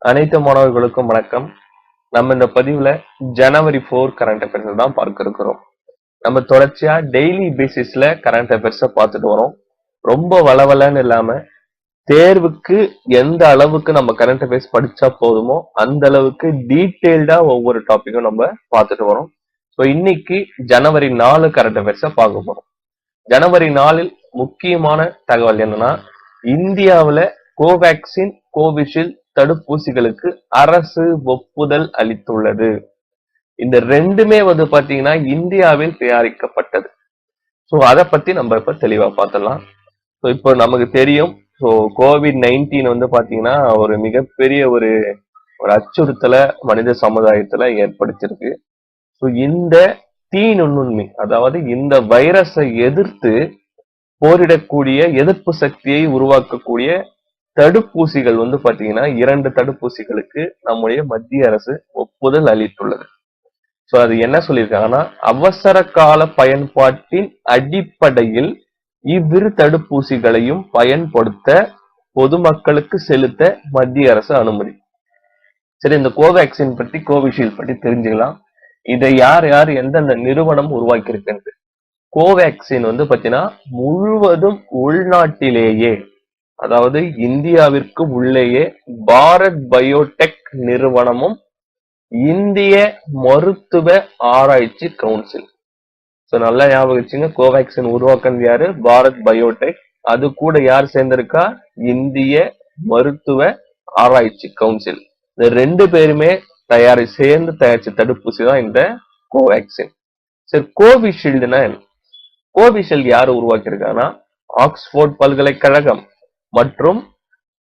அனைத்து மாணவர்களுக்கும் வணக்கம். நம்ம இந்த பதிவுல ஜனவரி 4 கரண்ட் அஃபேர்ஸ் தான் பார்க்க இருக்கிறோம். நம்ம தொடர்ச்சியா டெய்லி பேசிஸ்ல கரண்ட் அஃபேர்ஸ பார்த்துட்டு வரோம். ரொம்ப வளவலன்னு இல்லாம தேர்வுக்கு எந்த அளவுக்கு நம்ம கரண்ட் அஃபேர்ஸ் படிச்சா போதுமோ அந்த அளவுக்கு டீட்டெயில்டா ஒவ்வொரு டாபிக்கும் நம்ம பார்த்துட்டு வரோம். ஸோ இன்னைக்கு ஜனவரி 4 கரண்ட் அஃபேர்ஸ பார்க்க போறோம். ஜனவரி 4 முக்கியமான தகவல் என்னன்னா, இந்தியாவுல கோவேக்சின், கோவிஷீல்டு தடுப்பூசிகளுக்கு அரசு ஒப்புதல் அளித்துள்ளது. இந்த ரெண்டுமே பாத்தீங்கன்னா இந்தியாவில் தயாரிக்கப்பட்டது. சோ அதை பத்தி நம்ம இப்ப தெளிவா பார்த்துடலாம். ஸோ இப்போ நமக்கு தெரியும், ஸோ கோவிட்-19 பாத்தீங்கன்னா ஒரு மிகப்பெரிய ஒரு அச்சுறுத்தலை மனித சமுதாயத்துல ஏற்படுத்தியிருக்கு. ஸோ இந்த தீ நுண்ணுண்மை, அதாவது இந்த வைரஸை எதிர்த்து போரிடக்கூடிய எதிர்ப்பு சக்தியை உருவாக்கக்கூடிய தடுப்பூசிகள் பாத்தீங்கன்னா 2 தடுப்பூசிகளுக்கு நம்முடைய மத்திய அரசு ஒப்புதல் அளித்துள்ளது. சோ அது என்ன சொல்லியிருக்காங்கன்னா, அவசர கால பயன்பாட்டின் அடிப்படையில் இவ்விரு தடுப்பூசிகளையும் பயன்படுத்த பொதுமக்களுக்கு செலுத்த மத்திய அரசு அனுமதி. சரி, இந்த கோவேக்சின் பத்தி, கோவிஷீல்டு பத்தி தெரிஞ்சுக்கலாம். இதை யார் யார் எந்தெந்த நிறுவனம் உருவாக்கி இருக்கு. கோவேக்சின் பாத்தீங்கன்னா முழுவதும் உள்நாட்டிலேயே, அதாவது இந்தியாவிற்கு உள்ளேயே பாரத் பயோடெக் நிறுவனமும் இந்திய மருத்துவ ஆராய்ச்சி கவுன்சில். நல்லா ஞாபகம் வச்சுங்க, கோவேக்சின் உருவாக்குறது யாரு? பாரத் பயோடெக். அது கூட யார் சேர்ந்திருக்கா? இந்திய மருத்துவ ஆராய்ச்சி கவுன்சில். இந்த 2 பேருமே சேர்ந்து தயாரிச்ச தடுப்பூசி தான் இந்த கோவேக்சின். சரி, கோவிஷீல்டுனா என்ன? கோவிஷீல்டு யாரு உருவாக்கியிருக்காங்கன்னா, ஆக்ஸ்போர்ட் பல்கலைக்கழகம் மற்றும்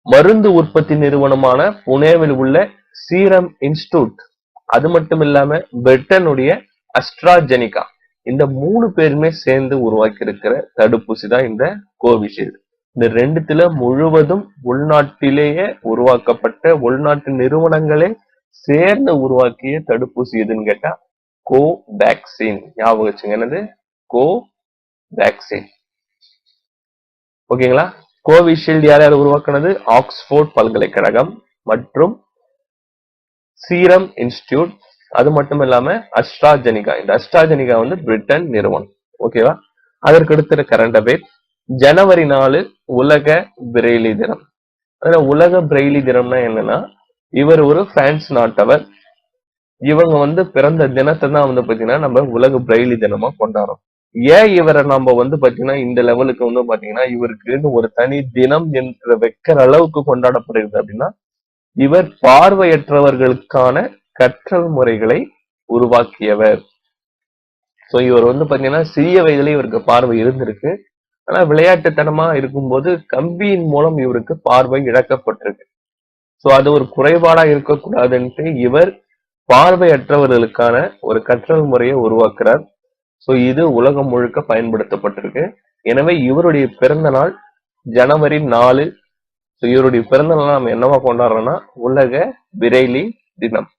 மருந்து உற்பத்தி நிறுவனமான புனேவில் உள்ள சீரம் இன்ஸ்டிடியூட், அது மட்டும் இல்லாம பிரிட்டனுடைய அஸ்ட்ராஜெனிகா, இந்த 3 பேருமே சேர்ந்து உருவாக்கி இருக்கிற தடுப்பூசி தான் இந்த கோவிஷீல்டு. இந்த 2த்துல முழுவதும் உள்நாட்டிலேயே உருவாக்கப்பட்ட, உள்நாட்டு நிறுவனங்களே சேர்ந்து உருவாக்கிய தடுப்பூசி எதுன்னு கேட்டா கோவேக்சின். ஞாபகம் வச்சுங்க, என்னது? கோவேக்சின். ஓகேங்களா? கோவிஷீல்டு யார் யார் உருவாக்குனது? ஆக்ஸ்போர்ட் பல்கலைக்கழகம் மற்றும் சீரம் இன்ஸ்டிடியூட், அது மட்டும் இல்லாம அஸ்ட்ராஜெனிகா. இந்த அஸ்ட்ராஜெனிகா பிரிட்டன் நிறுவனம். ஓகேவா? அதற்கு அடுத்த கரண்ட் அஃபேர், ஜனவரி 4 உலக பிரெய்லி தினம். உலக பிரெய்லி தினம்னா என்னன்னா, இவர் ஒரு பிரான்ஸ் நாட்டவர். இவங்க பிறந்த தினத்தை தான் பாத்தீங்கன்னா நம்ம உலக பிரெய்லி தினமா கொண்டாடுறோம். ஏன் இவரை நம்ம பாத்தீங்கன்னா இந்த லெவலுக்கு பாத்தீங்கன்னா இவருக்கு ஒரு தனி தினம் என்று வைக்கிற அளவுக்கு கொண்டாடப்படுகிறது அப்படின்னா, இவர் பார்வையற்றவர்களுக்கான கற்றல் முறைகளை உருவாக்கியவர். சோ இவர் பாத்தீங்கன்னா சிறிய வயதிலே இவருக்கு பார்வை இருந்திருக்கு. ஆனா விளையாட்டுத்தனமா இருக்கும்போது கம்பியின் மூலம் இவருக்கு பார்வை இழக்கப்பட்டிருக்கு. சோ அது ஒரு குறைபாடா இருக்கக்கூடாதுன்ட்டு இவர் பார்வையற்றவர்களுக்கான ஒரு கற்றல் முறையை உருவாக்குறார். சோ இது உலகம் முழுக்க பயன்படுத்தப்பட்டிருக்கு. எனவே இவருடைய பிறந்த நாள் ஜனவரி 4. இவருடைய பிறந்த நாள் நம்ம என்னவா கொண்டாடுறோம்னா உலக பிரெய்லி தினம்.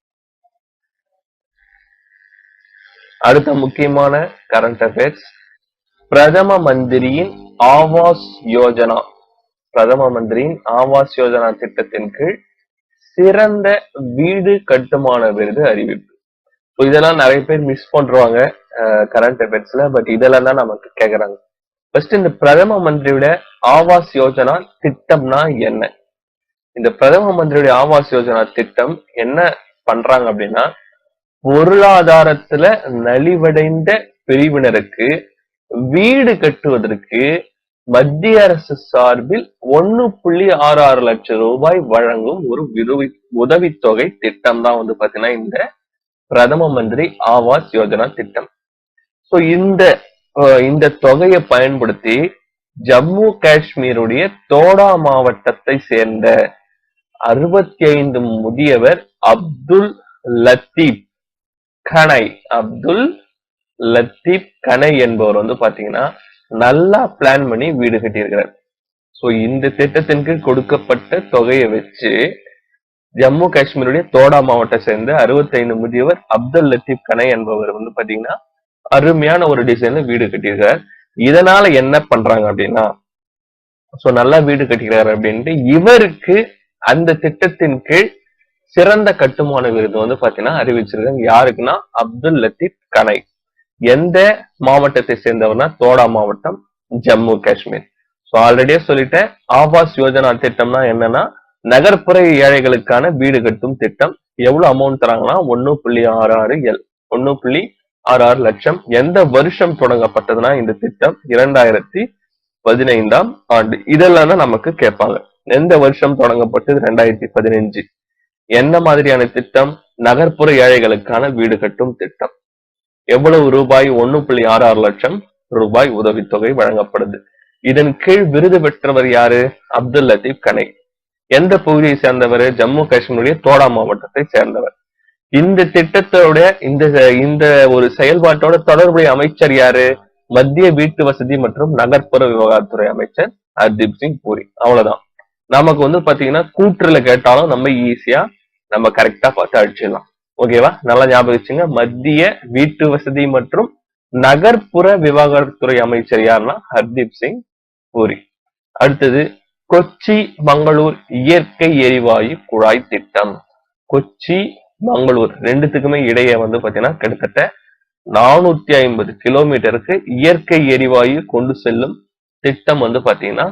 அடுத்த முக்கியமான கரண்ட் அஃபேர்ஸ், பிரதம மந்திரியின் ஆவாஸ் யோஜனா. பிரதம மந்திரியின் ஆவாஸ் யோஜனா திட்டத்தின் கீழ் சிறந்த வீடு கட்டுமான விருது அறிவிப்பு. இதெல்லாம் நிறைய பேர் மிஸ் பண்றாங்க கரண்ட் அஃபேர்ஸ்ல. பட் இதெல்லாம் தான் நமக்கு கேக்குறாங்க. ஃபர்ஸ்ட், இந்த பிரதம மந்திரியோட ஆவாஸ் யோஜனா திட்டம்னா என்ன? இந்த பிரதம மந்திரியோட ஆவாஸ் யோஜனா திட்டம் என்ன பண்றாங்க அப்படின்னா, பொருளாதாரத்துல நலிவடைந்த பிரிவினருக்கு வீடு கட்டுவதற்கு மத்திய அரசு சார்பில் 1.66 லட்சம் ரூபாய் வழங்கும் ஒரு உதவித்தொகை திட்டம் தான் பாத்தீங்கன்னா இந்த பிரதம மந்திரி ஆவாஸ் யோஜனா திட்டம். சோ இந்த தொகையை பயன்படுத்தி ஜம்மு காஷ்மீருடைய தோடா மாவட்டத்தை சேர்ந்த 65 முதியவர் அப்துல் லத்தீப் கனை என்பவர் பாத்தீங்கன்னா நல்லா பிளான் பண்ணி வீடு கட்டியிருக்கிறார். சோ இந்த திட்டத்தின் கீழ் கொடுக்கப்பட்ட தொகையை வச்சு ஜம்மு காஷ்மீருடைய தோடா மாவட்டத்தை சேர்ந்த 65 முதியவர் அப்துல் லத்தீப் கனை என்பவர் பாத்தீங்கன்னா அருமையான ஒரு டிசைன்ல வீடு கட்டியிருக்கார். இதனால என்ன பண்றாங்க அப்படின்னா, சோ நல்லா வீடு கட்டிக்கிறாரு அப்படின்ட்டு இவருக்கு அந்த திட்டத்தின் கீழ் சிறந்த கட்டுமான விருது வந்து பாத்தீங்கன்னா அறிவிச்சிருக்காங்க. யாருக்குன்னா அப்துல் லத்தீப் கனை. எந்த மாவட்டத்தை சேர்ந்தவர்னா தோடா மாவட்டம், ஜம்மு காஷ்மீர். ஸோ ஆல்ரெடியே சொல்லிட்டேன். ஆவாஸ் யோஜனா திட்டம்னா என்னன்னா நகர்ப்புற ஏழைகளுக்கான வீடு கட்டும் திட்டம். எவ்வளவு அமௌண்ட் தராங்கன்னா 1.66 லட்சம். எந்த வருஷம் தொடங்கப்பட்டதுன்னா இந்த திட்டம் 2015ஆம் ஆண்டு. இதெல்லாம் தான் நமக்கு கேட்பாங்க. எந்த வருஷம் தொடங்கப்பட்டது? 2015. என்ன மாதிரியான திட்டம்? நகர்ப்புற ஏழைகளுக்கான வீடு கட்டும் திட்டம். எவ்வளவு ரூபாய்? 1.66 லட்சம் ரூபாய் உதவித்தொகை வழங்கப்படுது. இதன் கீழ் விருது பெற்றவர் யாரு? அப்துல் லத்தீப் கனை. எந்த பகுதியை சேர்ந்தவர்? ஜம்மு காஷ்மீருடைய தோடா மாவட்டத்தை சேர்ந்தவர். இந்த திட்டத்தோட இந்த ஒரு செயல்பாட்டோட தொடர்புடைய அமைச்சர் யாரு? மத்திய வீட்டு வசதி மற்றும் நகர்ப்புற விவகாரத்துறை அமைச்சர் ஹர்தீப் சிங் பூரி. அவ்வளவுதான். நமக்கு வந்து பாத்தீங்கன்னா கூற்றுல கேட்டாலும் நம்ம ஈஸியா நம்ம கரெக்டா பார்த்து அடிச்சிடலாம். ஓகேவா? நல்லா ஞாபகம் வச்சுங்க. மத்திய வீட்டு வசதி மற்றும் நகர்ப்புற விவகாரத்துறை அமைச்சர் யாருன்னா ஹர்தீப் சிங் பூரி. அடுத்தது கொச்சி மங்களூர் இயற்கை எரிவாயு குழாய் திட்டம். கொச்சி மங்களூர் ரெண்டுத்துக்குமே இடையே வந்து பாத்தீங்கன்னா கிட்டத்தட்ட 450 கிலோமீட்டருக்கு இயற்கை எரிவாயு கொண்டு செல்லும் திட்டம் வந்து பாத்தீங்கன்னா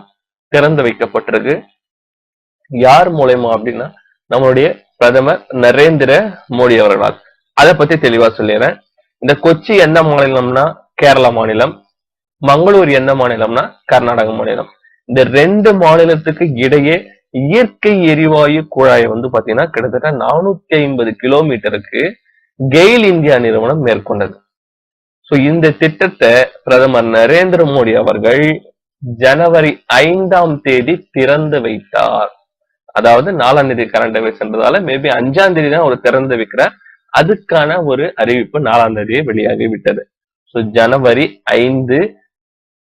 திறந்து வைக்கப்பட்டிருக்கு. யார் மூலயமா அப்படின்னா நம்மளுடைய பிரதமர் நரேந்திர மோடி அவர்களால். அதை பத்தி தெளிவா சொல்லிடுறேன். இந்த கொச்சி எந்த மாநிலம்னா கேரளா மாநிலம், மங்களூர் எந்த மாநிலம்னா கர்நாடக மாநிலம். இந்த ரெண்டு மாநிலத்துக்கு இடையே இயற்கை எரிவாயு குழாய் வந்து பாத்தீங்கன்னா கிட்டத்தட்ட 450 கிலோமீட்டருக்கு கெயில் இந்தியா நிறுவனம் மேற்கொண்டது. சோ இந்த திட்டத்தை பிரதமர் நரேந்திர மோடி அவர்கள் ஜனவரி 5ஆம் தேதி திறந்து வைத்தார். அதாவது 4ஆம் தேதி கரண்ட் அஃபேர்ஸ்ன்றதால மேபி 5ஆம் தேதி தான் அவர் திறந்து வைக்கிறார். அதுக்கான ஒரு அறிவிப்பு 4ஆம் தேதியே வெளியாகி விட்டது. சோ ஜனவரி 5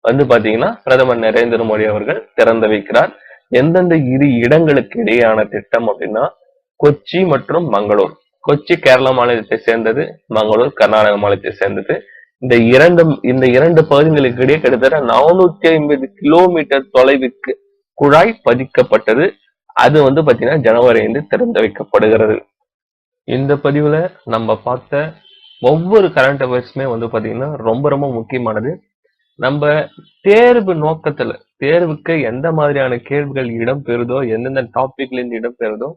வந்து பாத்தீங்கன்னா பிரதமர் நரேந்திர மோடி அவர்கள் திறந்து வைக்கிறார். எந்தெந்த இரு இடங்களுக்கு இடையேயான திட்டம் அப்படின்னா கொச்சி மற்றும் மங்களூர். கொச்சி கேரளா மாநிலத்தை சேர்ந்தது, மங்களூர் கர்நாடக மாநிலத்தை சேர்ந்தது. இந்த இரண்டு பகுதிகளுக்கு இடையே கிட்டத்தட்ட 450 கிலோமீட்டர் தொலைவுக்கு குழாய் பதிக்கப்பட்டது. அது வந்து பாத்தீங்கன்னா ஜனவரி 5 திறந்து வைக்கப்படுகிறது. இந்த பதிவுல நம்ம பார்த்த ஒவ்வொரு கரண்ட் அஃபேர்ஸுமே வந்து பாத்தீங்கன்னா ரொம்ப ரொம்ப முக்கியமானது. நம்ம தேர்வு நோக்கத்துல தேர்வுக்கு எந்த மாதிரியான கேள்விகள் இடம்பெறுதோ, எந்தெந்த டாபிக்ல இருந்து இடம்பெறுதோ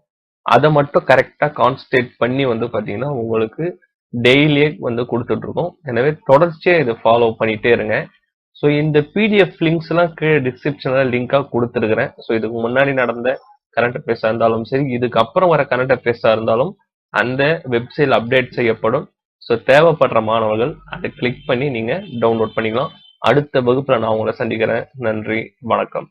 அதை மட்டும் கரெக்டா கான்சன்ட்ரேட் பண்ணி வந்து பாத்தீங்கன்னா உங்களுக்கு டெய்லியே வந்து கொடுத்துட்டு இருக்கோம். எனவே தொடர்ச்சியா இதை ஃபாலோ பண்ணிட்டே இருங்க. ஸோ இந்த பிடிஎஃப் லிங்க்ஸ் எல்லாம் கீழே டிஸ்கிரிப்ஷன்ல லிங்கா கொடுத்துருக்கிறேன். ஸோ இதுக்கு முன்னாடி நடந்த கரண்ட் அஃபேர்ஸா இருந்தாலும் சரி, இதுக்கு அப்புறம் வர கரண்ட் அஃபேர்ஸா இருந்தாலும் அந்த வெப்சைட்ல அப்டேட் செய்யப்படும். ஸோ தேவைப்படுற மாணவர்கள் அதை கிளிக் பண்ணி நீங்க டவுன்லோட் பண்ணிக்கலாம். அடுத்த வகுப்புல நான் உங்களை சந்திக்கிறேன். நன்றி, வணக்கம்.